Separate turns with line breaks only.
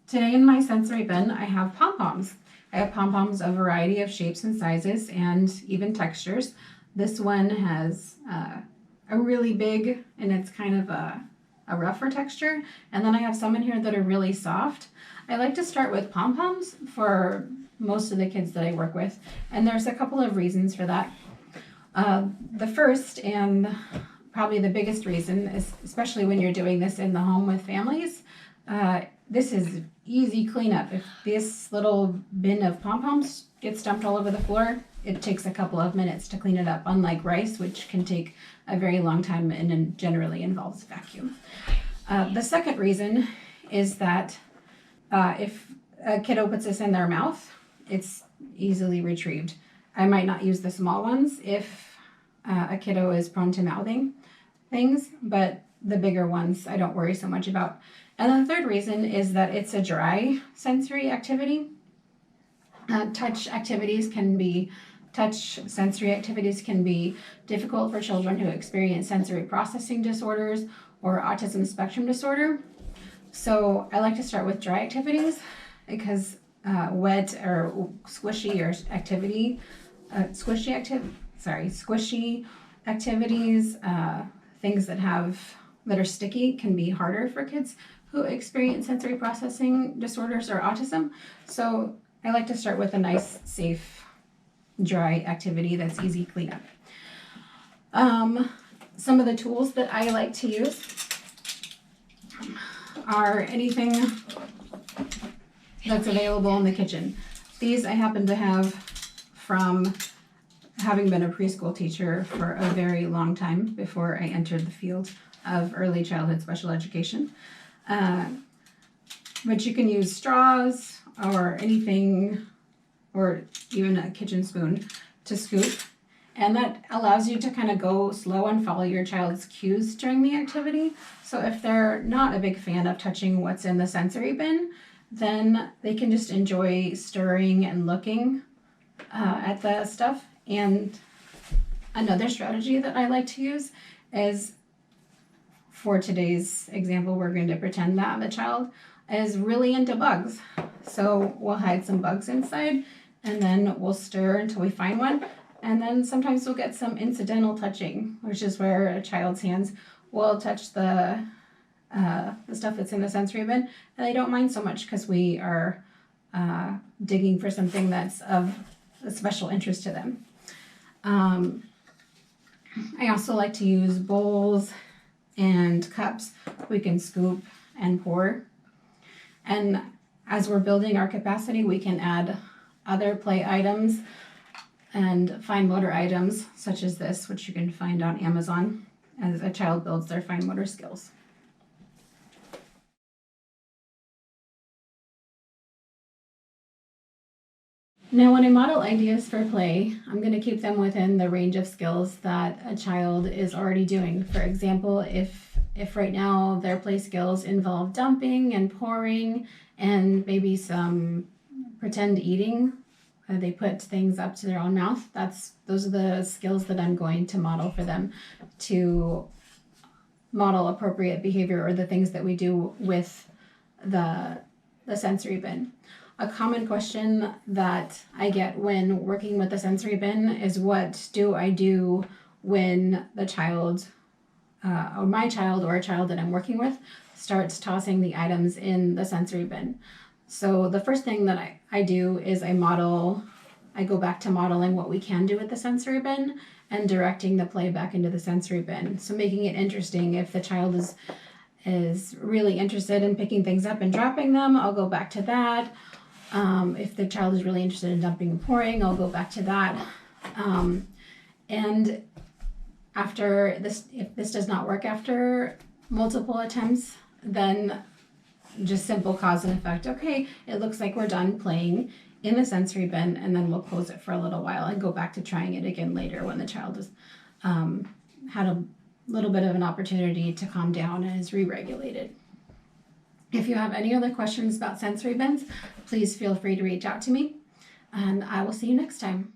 Today in my sensory bin, I have pom-poms. I have pom-poms of a variety of shapes and sizes and even textures. This one has a really big, and it's kind of a rougher texture. And then I have some in here that are really soft. I like to start with pom-poms for most of the kids that I work with. And there's a couple of reasons for that. The first and probably the biggest reason is, especially when you're doing this in the home with families, this is easy cleanup. If this little bin of pom-poms gets dumped all over the floor, it takes a couple of minutes to clean it up, unlike rice, which can take a very long time and generally involves vacuum. The second reason is that if a kiddo puts this in their mouth, it's easily retrieved. I might not use the small ones if a kiddo is prone to mouthing things, but the bigger ones I don't worry so much about. And the third reason is that it's a dry sensory activity. Touch sensory activities can be difficult for children who experience sensory processing disorders or autism spectrum disorder. So I like to start with dry activities because wet or squishy activities, things that are sticky can be harder for kids who experience sensory processing disorders or autism. So I like to start with a nice, safe, dry activity that's easy cleanup. Some of the tools that I like to use are anything that's available in the kitchen. These I happen to have from having been a preschool teacher for a very long time before I entered the field of early childhood special education. But you can use straws or anything, or even a kitchen spoon to scoop. And that allows you to kind of go slow and follow your child's cues during the activity. So if they're not a big fan of touching what's in the sensory bin, then they can just enjoy stirring and looking at the stuff. And another strategy that I like to use is, for today's example, we're going to pretend that the child is really into bugs. So we'll hide some bugs inside and then we'll stir until we find one. And then sometimes we'll get some incidental touching, which is where a child's hands will touch the stuff that's in the sensory bin, and they don't mind so much because we are digging for something that's of a special interest to them. I also like to use bowls and cups we can scoop and pour. And as we're building our capacity, we can add other play items and fine motor items such as this, which you can find on Amazon as a child builds their fine motor skills. Now, when I model ideas for play, I'm going to keep them within the range of skills that a child is already doing. For example, if right now their play skills involve dumping and pouring and maybe some pretend eating, they put things up to their own mouth, those are the skills that I'm going to model for them, to model appropriate behavior or the things that we do with the sensory bin. A common question that I get when working with the sensory bin is, what do I do when the child, or my child or a child that I'm working with, starts tossing the items in the sensory bin? So the first thing that I do is I go back to modeling what we can do with the sensory bin and directing the play back into the sensory bin. So making it interesting. If the child is really interested in picking things up and dropping them, I'll go back to that. If the child is really interested in dumping and pouring, I'll go back to that. And after this, if this does not work after multiple attempts, then just simple cause and effect. Okay, it looks like we're done playing in the sensory bin, and then we'll close it for a little while and go back to trying it again later when the child has had a little bit of an opportunity to calm down and is re-regulated. If you have any other questions about sensory bins, please feel free to reach out to me, and I will see you next time.